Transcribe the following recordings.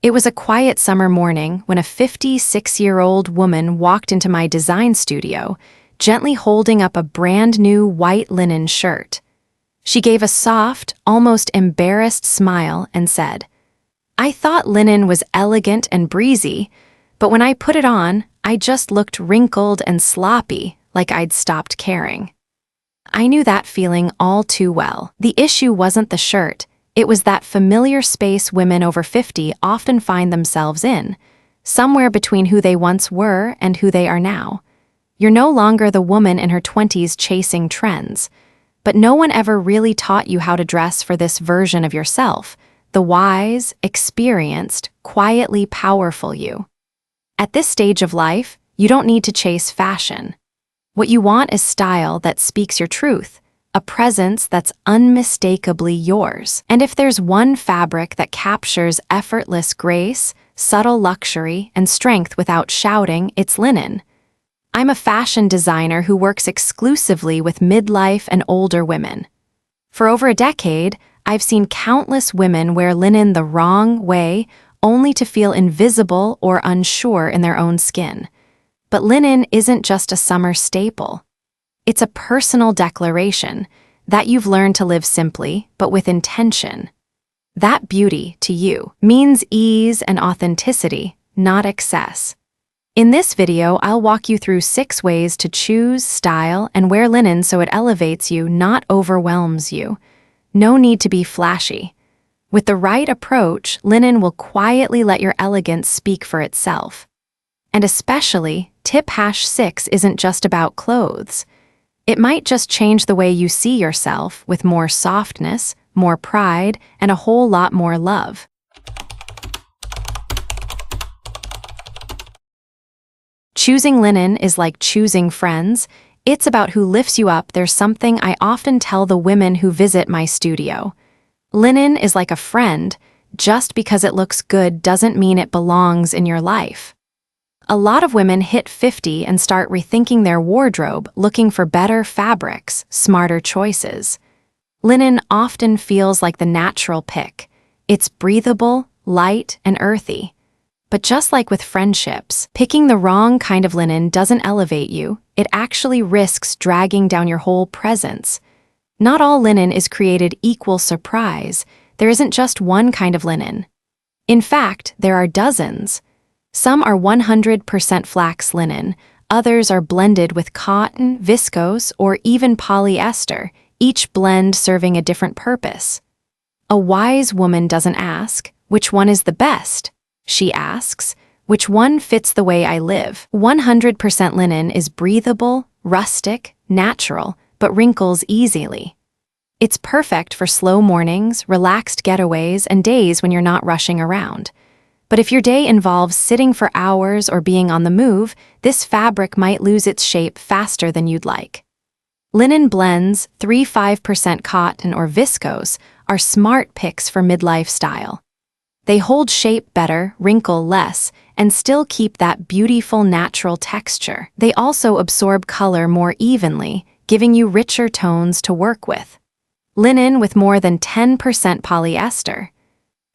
It was a quiet summer morning when a 56-year-old woman walked into my design studio, gently holding up a brand-new white linen shirt. She gave a soft, almost embarrassed smile and said, "I thought linen was elegant and breezy, but when I put it on, I just looked wrinkled and sloppy, like I'd stopped caring." I knew that feeling all too well. The issue wasn't the shirt. It was that familiar space women over 50 often find themselves in, somewhere between who they once were and who they are now. You're no longer the woman in her 20s chasing trends, but no one ever really taught you how to dress for this version of yourself, the wise, experienced, quietly powerful you. At this stage of life, you don't need to chase fashion. What you want is style that speaks your truth, a presence that's unmistakably yours. And if there's one fabric that captures effortless grace, subtle luxury, and strength without shouting, it's linen. I'm a fashion designer who works exclusively with midlife and older women. For over a decade, I've seen countless women wear linen the wrong way, only to feel invisible or unsure in their own skin. But linen isn't just a summer staple. It's a personal declaration that you've learned to live simply, but with intention. That beauty, to you, means ease and authenticity, not excess. In this video, I'll walk you through 6 ways to choose, style, and wear linen so it elevates you, not overwhelms you. No need to be flashy. With the right approach, linen will quietly let your elegance speak for itself. And especially, tip #6 isn't just about clothes. It might just change the way you see yourself with more softness, more pride, and a whole lot more love. Choosing linen is like choosing friends. It's about who lifts you up. There's something I often tell the women who visit my studio. Linen is like a friend. Just because it looks good doesn't mean it belongs in your life. A lot of women hit 50 and start rethinking their wardrobe, looking for better fabrics, smarter choices. Linen often feels like the natural pick. It's breathable, light, and earthy. But just like with friendships, picking the wrong kind of linen doesn't elevate you. It actually risks dragging down your whole presence. Not all linen is created equal. Surprise. There isn't just one kind of linen. In fact, there are dozens. Some are 100% flax linen, others are blended with cotton, viscose, or even polyester, each blend serving a different purpose. A wise woman doesn't ask, "Which one is the best?" She asks, "Which one fits the way I live?" 100% linen is breathable, rustic, natural, but wrinkles easily. It's perfect for slow mornings, relaxed getaways, and days when you're not rushing around. But if your day involves sitting for hours or being on the move, this fabric might lose its shape faster than you'd like. Linen blends, 3-5% cotton or viscose, are smart picks for midlife style. They hold shape better, wrinkle less, and still keep that beautiful natural texture. They also absorb color more evenly, giving you richer tones to work with. Linen with more than 10% polyester.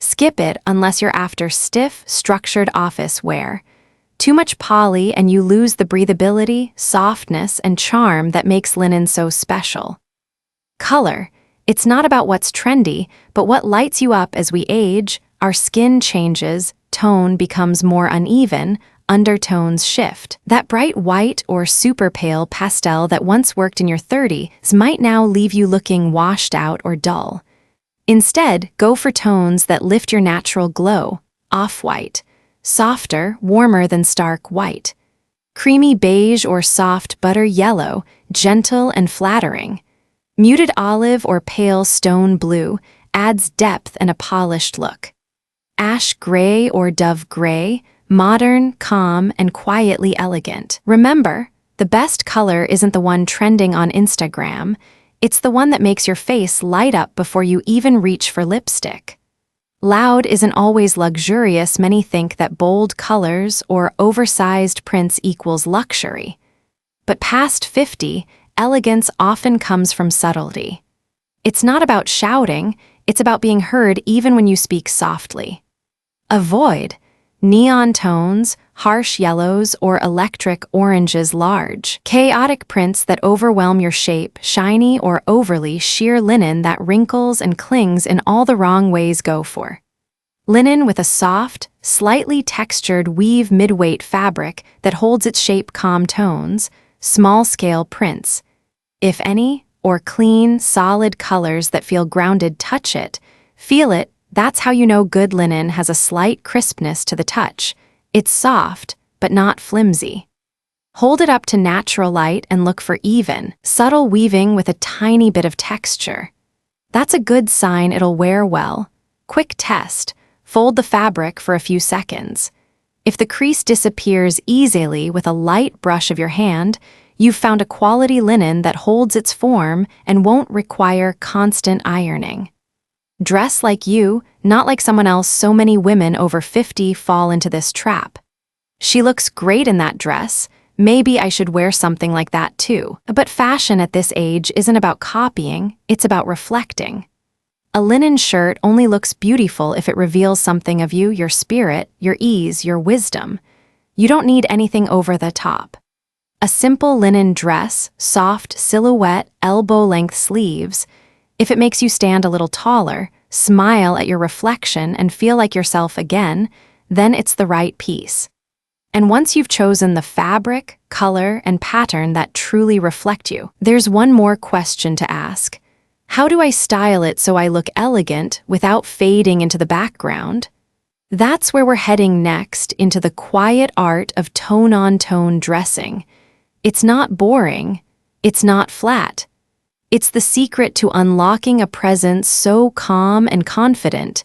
Skip it unless you're after stiff, structured office wear. Too much poly and you lose the breathability, softness, and charm that makes linen so special. Color. It's not about what's trendy, but what lights you up. As we age, our skin changes, tone becomes more uneven, undertones shift. That bright white or super pale pastel that once worked in your 30s might now leave you looking washed out or dull. Instead, go for tones that lift your natural glow. Off-white. Softer, warmer than stark white. Creamy beige or soft butter yellow, gentle and flattering. Muted olive or pale stone blue adds depth and a polished look. Ash gray or dove gray, modern, calm, and quietly elegant. Remember, the best color isn't the one trending on Instagram. It's the one that makes your face light up before you even reach for lipstick. Loud isn't always luxurious. Many think that bold colors or oversized prints equals luxury. But past 50, elegance often comes from subtlety. It's not about shouting, it's about being heard even when you speak softly. Avoid neon tones, harsh yellows, or electric oranges. Large, chaotic prints that overwhelm your shape, shiny or overly sheer linen that wrinkles and clings in all the wrong ways. Go for linen with a soft, slightly textured weave mid-weight fabric that holds its shape. Calm tones, small-scale prints, if any, or clean, solid colors that feel grounded. Touch it, feel it. That's how you know good linen has a slight crispness to the touch. It's soft, but not flimsy. Hold it up to natural light and look for even, subtle weaving with a tiny bit of texture. That's a good sign it'll wear well. Quick test. Fold the fabric for a few seconds. If the crease disappears easily with a light brush of your hand, you've found a quality linen that holds its form and won't require constant ironing. Dress like you, not like someone else. So many women over 50 fall into this trap. She looks great in that dress. Maybe I should wear something like that too. But fashion at this age isn't about copying, it's about reflecting. A linen shirt only looks beautiful if it reveals something of you, your spirit, your ease, your wisdom. You don't need anything over the top. A simple linen dress, soft silhouette, elbow-length sleeves. If it makes you stand a little taller, smile at your reflection, and feel like yourself again, then it's the right piece. And once you've chosen the fabric, color, and pattern that truly reflect you, there's one more question to ask. How do I style it so I look elegant without fading into the background? That's where we're heading next, into the quiet art of tone-on-tone dressing. It's not boring. It's not flat. It's the secret to unlocking a presence so calm and confident,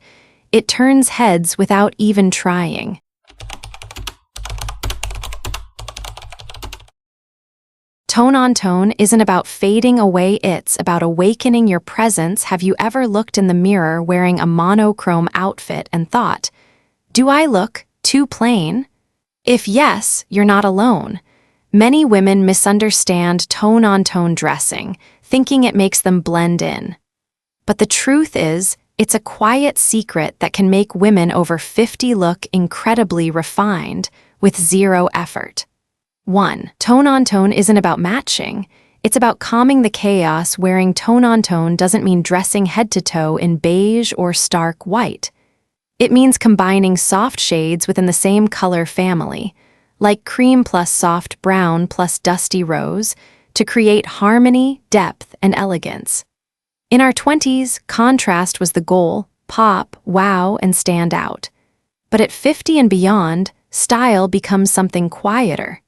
it turns heads without even trying. Tone-on-tone isn't about fading away, it's about awakening your presence. Have you ever looked in the mirror wearing a monochrome outfit and thought, do I look too plain? If yes, you're not alone. Many women misunderstand tone-on-tone dressing, thinking it makes them blend in. But the truth is, it's a quiet secret that can make women over 50 look incredibly refined, with zero effort. 1. Tone-on-tone isn't about matching, it's about calming the chaos. Wearing tone-on-tone doesn't mean dressing head to toe in beige or stark white. It means combining soft shades within the same color family, like cream plus soft brown plus dusty rose, to create harmony, depth, and elegance. In our 20s, contrast was the goal: pop, wow, and stand out. But at 50 and beyond, style becomes something quieter.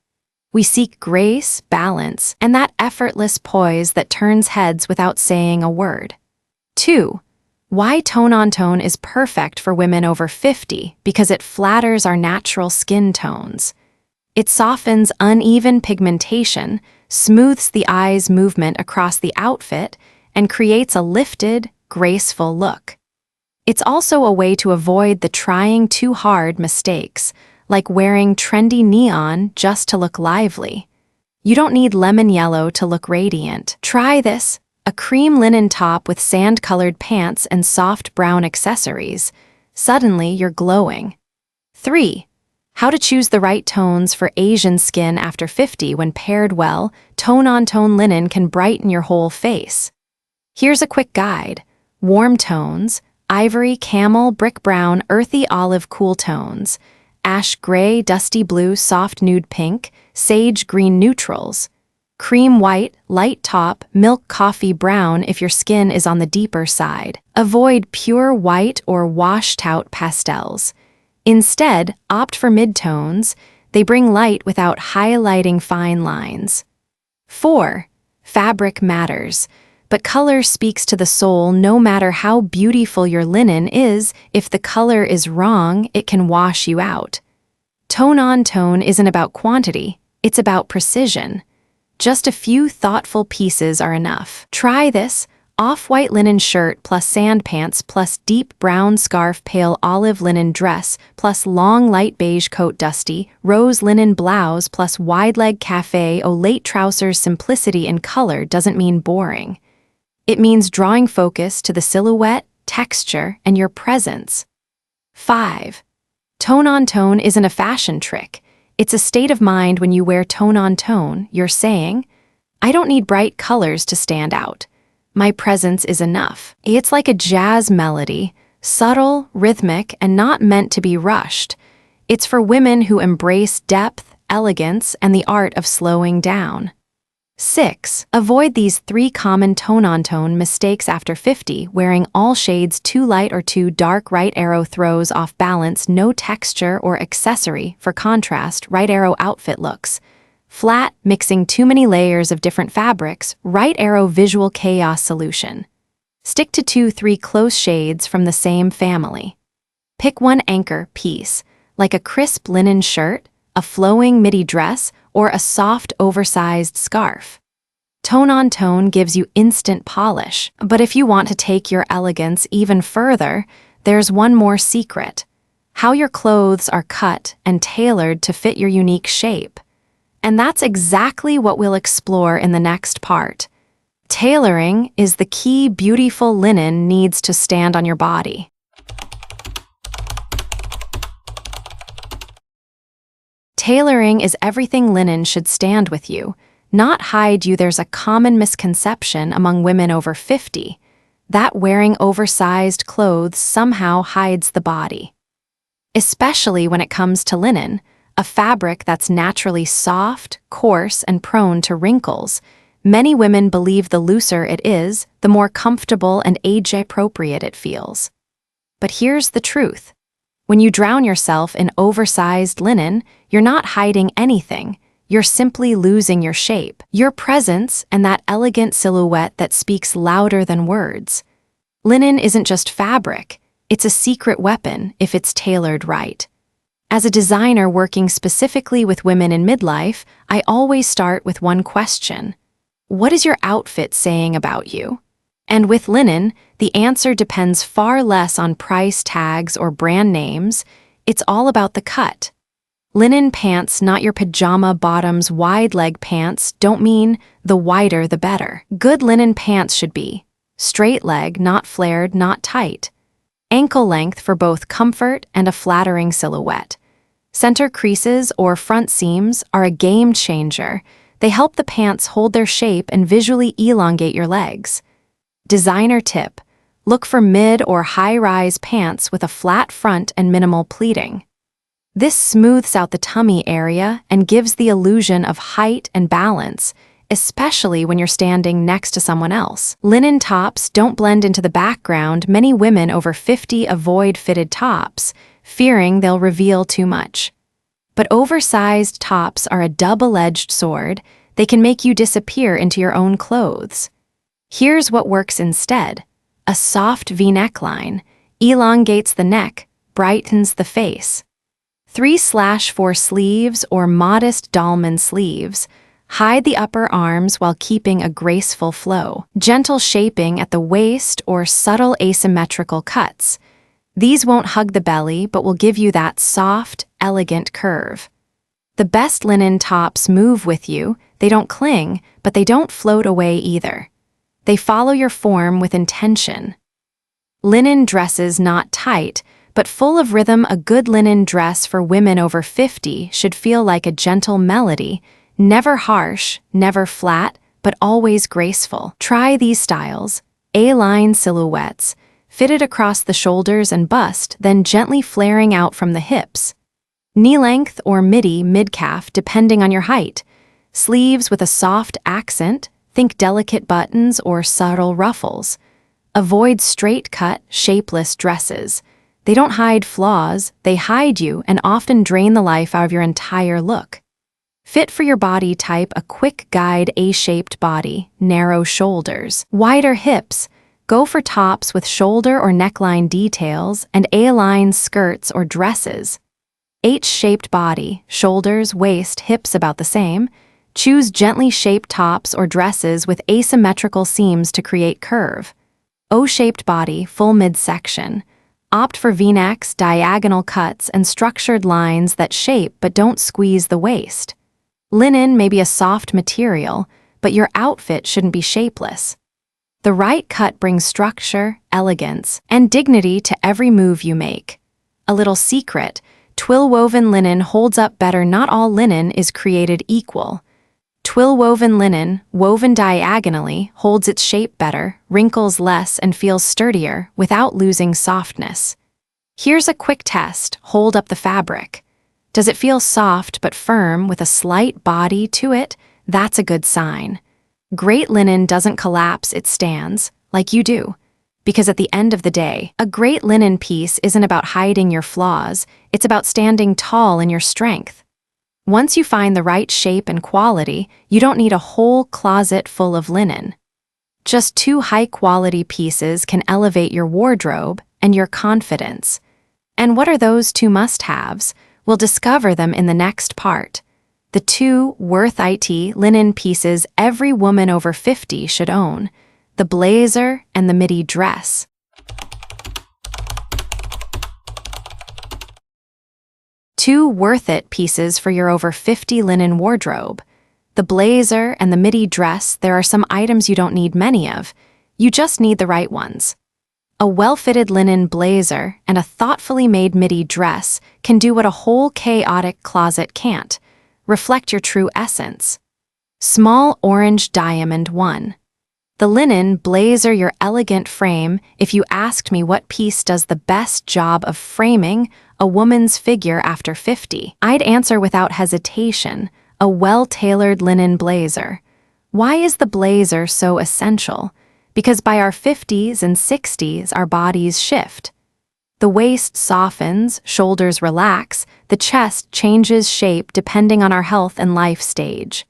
We seek grace, balance, and that effortless poise that turns heads without saying a word. 2. Why tone-on-tone is perfect for women over 50, because it flatters our natural skin tones. It softens uneven pigmentation, smooths the eye's movement across the outfit, and creates a lifted, graceful look. It's also a way to avoid the trying too hard mistakes, like wearing trendy neon just to look lively. You don't need lemon yellow to look radiant. Try this: a cream linen top with sand-colored pants and soft brown accessories. Suddenly, you're glowing. 3. How to choose the right tones for Asian skin after 50. When paired well, tone-on-tone linen can brighten your whole face. Here's a quick guide. Warm tones: ivory, camel, brick brown, earthy olive. Cool tones: ash gray, dusty blue, soft nude pink, sage green. Neutrals: cream white, light top, milk coffee brown if your skin is on the deeper side. Avoid pure white or washed-out pastels. Instead, opt for mid-tones. They bring light without highlighting fine lines. 4. Fabric matters, but color speaks to the soul. No matter how beautiful your linen is, if the color is wrong, it can wash you out. Tone-on-tone isn't about quantity, it's about precision. Just a few thoughtful pieces are enough. Try this: off-white linen shirt plus sand pants plus deep brown scarf, pale olive linen dress plus long light beige coat, dusty rose linen blouse plus wide leg cafe au lait trousers. Simplicity in color doesn't mean boring. It means drawing focus to the silhouette, texture, and your presence. 5. Tone-on-tone isn't a fashion trick. It's a state of mind. When you wear tone-on-tone, you're saying, I don't need bright colors to stand out. My presence is enough. It's like a jazz melody, subtle, rhythmic, and not meant to be rushed. It's for women who embrace depth, elegance, and the art of slowing down. 6. Avoid these 3 common tone-on-tone mistakes after 50. Wearing all shades too light or too dark. Right arrow throws off balance. No texture or accessory for contrast. Right arrow outfit looks flat. Mixing too many layers of different fabrics. Right arrow visual chaos solution. Stick to 2-3 close shades from the same family. Pick one anchor piece, like a crisp linen shirt, a flowing midi dress, or a soft, oversized scarf. Tone-on-tone gives you instant polish, but if you want to take your elegance even further, there's one more secret: how your clothes are cut and tailored to fit your unique shape. And that's exactly what we'll explore in the next part. Tailoring is the key. Beautiful linen needs to stand on your body. Tailoring is everything linen should stand with you, not hide you. There's a common misconception among women over 50 that wearing oversized clothes somehow hides the body. Especially when it comes to linen, a fabric that's naturally soft, coarse, and prone to wrinkles. Many women believe the looser it is, the more comfortable and age-appropriate it feels. But here's the truth. When you drown yourself in oversized linen, you're not hiding anything. You're simply losing your shape, your presence, and that elegant silhouette that speaks louder than words. Linen isn't just fabric. It's a secret weapon if it's tailored right. As a designer working specifically with women in midlife, I always start with one question. What is your outfit saying about you? And with linen, the answer depends far less on price tags or brand names. It's all about the cut. Linen pants, not your pajama bottoms. Wide leg pants don't mean the wider the better. Good linen pants should be straight leg, not flared, not tight. Ankle length for both comfort and a flattering silhouette. Center creases or front seams are a game changer. They help the pants hold their shape and visually elongate your legs. Designer tip: look for mid or high-rise pants with a flat front and minimal pleating. This smooths out the tummy area and gives the illusion of height and balance, especially when you're standing next to someone else. Linen tops don't blend into the background. Many women over 50 avoid fitted tops, fearing they'll reveal too much. But oversized tops are a double-edged sword. They can make you disappear into your own clothes. Here's what works instead. A soft V-neckline elongates the neck, brightens the face. 3/4 sleeves or modest dolman sleeves hide the upper arms while keeping a graceful flow. Gentle shaping at the waist or subtle asymmetrical cuts. These won't hug the belly but will give you that soft, elegant curve. The best linen tops move with you. They don't cling, but they don't float away either. They follow your form with intention. Linen dresses, not tight, but full of rhythm. A good linen dress for women over 50 should feel like a gentle melody, never harsh, never flat, but always graceful. Try these styles: A-line silhouettes, fitted across the shoulders and bust, then gently flaring out from the hips. Knee-length or midi mid-calf, depending on your height. Sleeves with a soft accent, think delicate buttons or subtle ruffles. Avoid straight-cut, shapeless dresses. They don't hide flaws, they hide you and often drain the life out of your entire look. Fit for your body type: a quick guide: A-shaped body, narrow shoulders, wider hips. Go for tops with shoulder or neckline details and A-line skirts or dresses. H-shaped body, shoulders, waist, hips about the same. Choose gently shaped tops or dresses with asymmetrical seams to create curve. O-shaped body, full midsection. Opt for V-necks, diagonal cuts, and structured lines that shape but don't squeeze the waist. Linen may be a soft material, but your outfit shouldn't be shapeless. The right cut brings structure, elegance, and dignity to every move you make. A little secret: Twill-woven linen holds up better. Not all linen is created equal. Twill-woven linen, woven diagonally, holds its shape better, wrinkles less, and feels sturdier without losing softness. Here's a quick test. Hold up the fabric. Does it feel soft but firm with a slight body to it? That's a good sign. Great linen doesn't collapse, it stands, like you do. Because at the end of the day, a great linen piece isn't about hiding your flaws, it's about standing tall in your strength. Once you find the right shape and quality, you don't need a whole closet full of linen. Just 2 high-quality pieces can elevate your wardrobe and your confidence. And what are those 2 must-haves? We'll discover them in the next part. The 2 worth it linen pieces every woman over 50 should own: the blazer and the midi dress. Two worth it pieces for your over 50 linen wardrobe. The blazer and the midi dress. There are some items you don't need many of. You just need the right ones. A well-fitted linen blazer and a thoughtfully made midi dress can do what a whole chaotic closet can't. Reflect your true essence. Small orange diamond 1. The linen blazer, your elegant frame. If you asked me what piece does the best job of framing a woman's figure after 50, I'd answer without hesitation: a well-tailored linen blazer. Why is the blazer so essential? Because by our 50s and 60s, our bodies shift. The waist softens, shoulders relax, the chest changes shape depending on our health and life stage.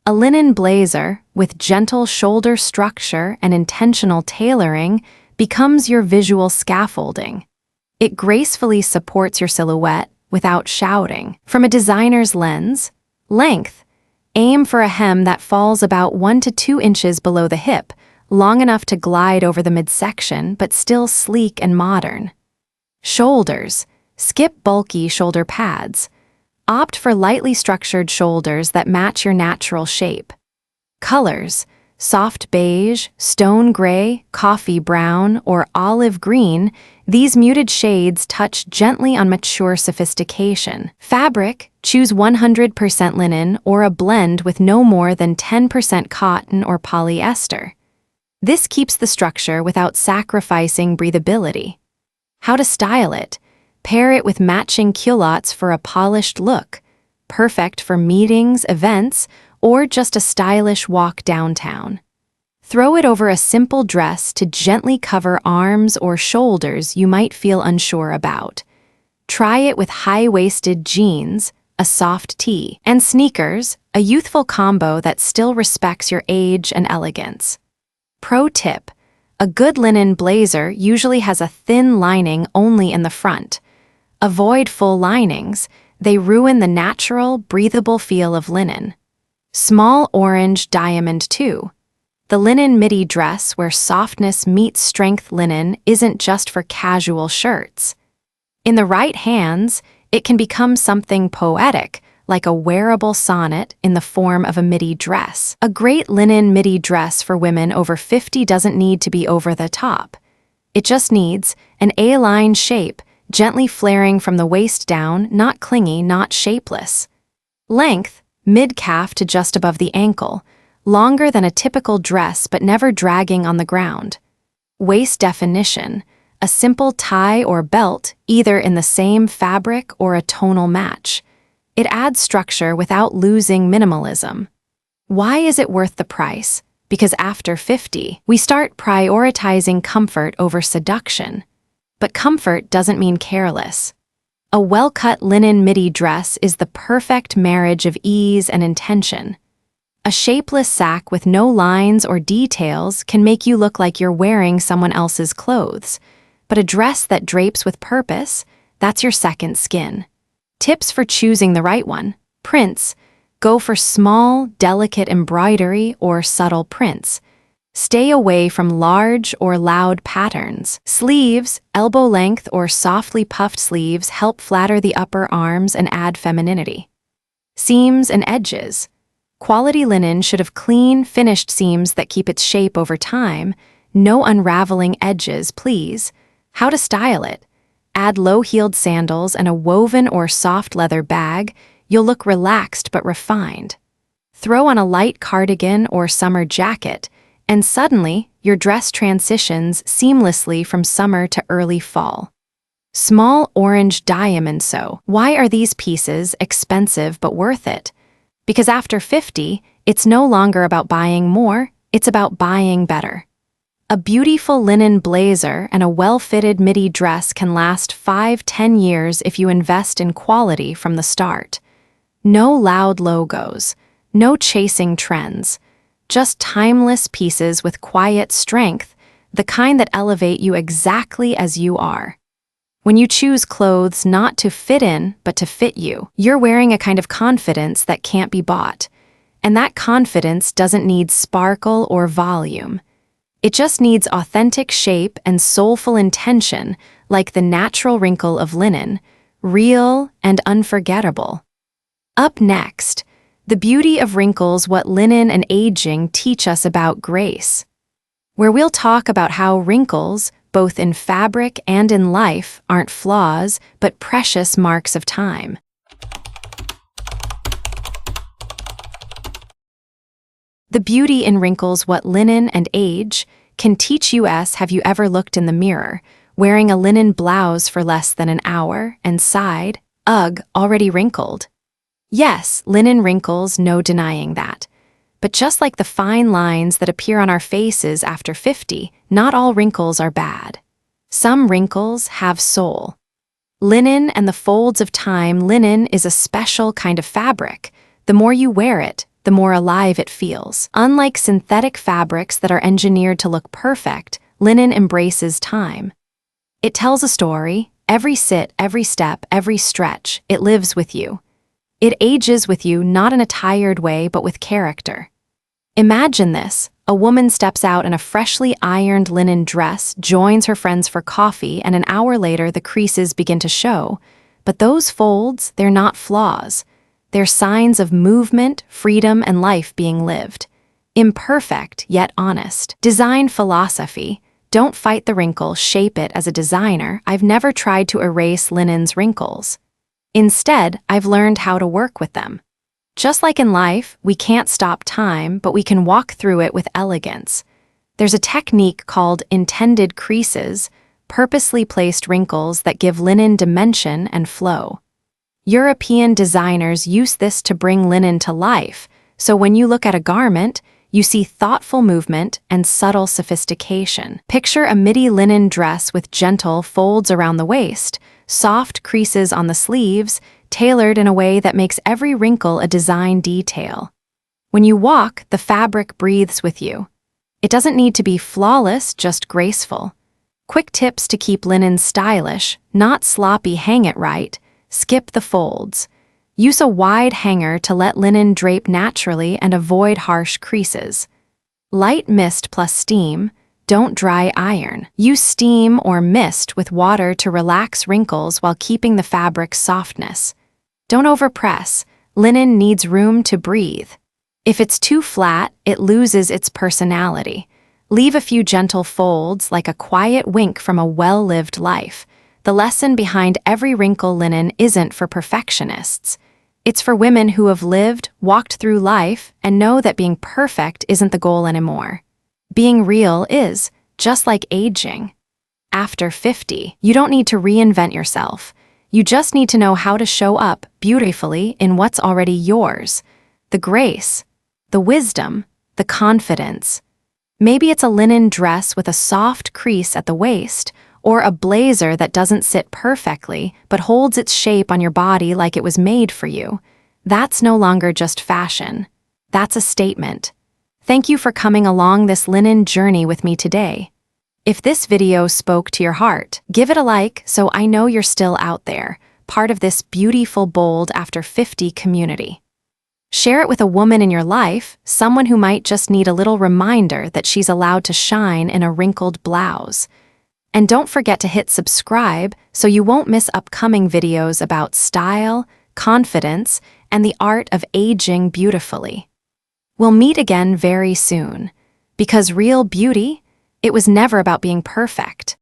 A linen blazer, with gentle shoulder structure and intentional tailoring, becomes your visual scaffolding. It gracefully supports your silhouette without shouting. From a designer's lens, length. Aim for a hem that falls about 1 to 2 inches below the hip, long enough to glide over the midsection but still sleek and modern. Shoulders. Skip bulky shoulder pads. Opt for lightly structured shoulders that match your natural shape. Colors. Soft beige, stone gray, coffee brown, or olive green. These muted shades touch gently on mature sophistication. Fabric. Choose 100% linen or a blend with no more than 10% cotton or polyester. This keeps the structure without sacrificing breathability. How to style it. Pair it with matching culottes for a polished look, perfect for meetings, events, or just a stylish walk downtown. Throw it over a simple dress to gently cover arms or shoulders you might feel unsure about. Try it with high-waisted jeans, a soft tee, and sneakers, a youthful combo that still respects your age and elegance. Pro tip: a good linen blazer usually has a thin lining only in the front. Avoid full linings, they ruin the natural, breathable feel of linen. Small orange diamond 2. The linen midi dress, where softness meets strength. Linen isn't just for casual shirts. In the right hands, it can become something poetic, like a wearable sonnet in the form of a midi dress. A great linen midi dress for women over 50 doesn't need to be over the top. It just needs an A-line shape, gently flaring from the waist down, not clingy, not shapeless. Length, mid-calf to just above the ankle, longer than a typical dress but never dragging on the ground. Waist definition, a simple tie or belt, either in the same fabric or a tonal match. It adds structure without losing minimalism. Why is it worth the price? Because after 50, we start prioritizing comfort over seduction. But comfort doesn't mean careless. A well-cut linen midi dress is the perfect marriage of ease and intention. A shapeless sack with no lines or details can make you look like you're wearing someone else's clothes. But a dress that drapes with purpose, that's your second skin. Tips for choosing the right one. Prints. Go for small, delicate embroidery or subtle prints. Stay away from large or loud patterns. Sleeves, elbow length or softly puffed sleeves help flatter the upper arms and add femininity. Seams and edges. Quality linen should have clean, finished seams that keep its shape over time. No unraveling edges, please. How to style it. Add low-heeled sandals and a woven or soft leather bag, you'll look relaxed but refined. Throw on a light cardigan or summer jacket, and suddenly, your dress transitions seamlessly from summer to early fall. Small orange diamond sew. Why are these pieces expensive but worth it? Because after 50, it's no longer about buying more, it's about buying better. A beautiful linen blazer and a well-fitted midi dress can last 5–10 years if you invest in quality from the start. No loud logos, no chasing trends, just timeless pieces with quiet strength, the kind that elevate you exactly as you are. When you choose clothes not to fit in, but to fit you, you're wearing a kind of confidence that can't be bought. And that confidence doesn't need sparkle or volume. It just needs authentic shape and soulful intention, like the natural wrinkle of linen, real and unforgettable. Up next, the beauty of wrinkles, what linen and aging teach us about grace, where we'll talk about how wrinkles, both in fabric and in life, aren't flaws, but precious marks of time. The beauty in wrinkles, what linen and age can teach us. Have you ever looked in the mirror, wearing a linen blouse for less than an hour, and sighed, "Ugh, already wrinkled"? Yes, linen wrinkles, no denying that. But just like the fine lines that appear on our faces after 50, not all wrinkles are bad. Some wrinkles have soul. Linen and the folds of time. Linen is a special kind of fabric. The more you wear it, the more alive it feels. Unlike synthetic fabrics that are engineered to look perfect, linen embraces time. It tells a story. Every sit, every step, every stretch, it lives with you. It ages with you, not in a tired way, but with character. Imagine this. A woman steps out in a freshly ironed linen dress, joins her friends for coffee, and an hour later the creases begin to show. But those folds, they're not flaws. They're signs of movement, freedom, and life being lived. Imperfect, yet honest. Design philosophy. Don't fight the wrinkle, shape it. As a designer, I've never tried to erase linen's wrinkles. Instead, I've learned how to work with them. Just like in life, we can't stop time, but we can walk through it with elegance. There's a technique called intended creases, purposely placed wrinkles that give linen dimension and flow. European designers use this to bring linen to life, so when you look at a garment, you see thoughtful movement and subtle sophistication. Picture a midi linen dress with gentle folds around the waist, soft creases on the sleeves, tailored in a way that makes every wrinkle a design detail. When you walk, the fabric breathes with you. It doesn't need to be flawless, just graceful. Quick tips to keep linen stylish, not sloppy. Hang it right. Skip the folds. Use a wide hanger to let linen drape naturally and avoid harsh creases. Light mist plus steam. Don't dry iron. Use steam or mist with water to relax wrinkles while keeping the fabric's softness. Don't overpress. Linen needs room to breathe. If it's too flat, it loses its personality. Leave a few gentle folds, like a quiet wink from a well-lived life. The lesson behind every wrinkle. Linen isn't for perfectionists. It's for women who have lived, walked through life, and know that being perfect isn't the goal anymore. Being real is, just like aging. After 50, you don't need to reinvent yourself. You just need to know how to show up beautifully in what's already yours. The grace, the wisdom, the confidence. Maybe it's a linen dress with a soft crease at the waist, or a blazer that doesn't sit perfectly but holds its shape on your body like it was made for you. That's no longer just fashion. That's a statement. Thank you for coming along this linen journey with me today. If this video spoke to your heart, give it a like so I know you're still out there, part of this beautiful, bold after 50 community. Share it with a woman in your life, someone who might just need a little reminder that she's allowed to shine in a wrinkled blouse. And don't forget to hit subscribe so you won't miss upcoming videos about style, confidence, and the art of aging beautifully. We'll meet again very soon, because real beauty, it was never about being perfect.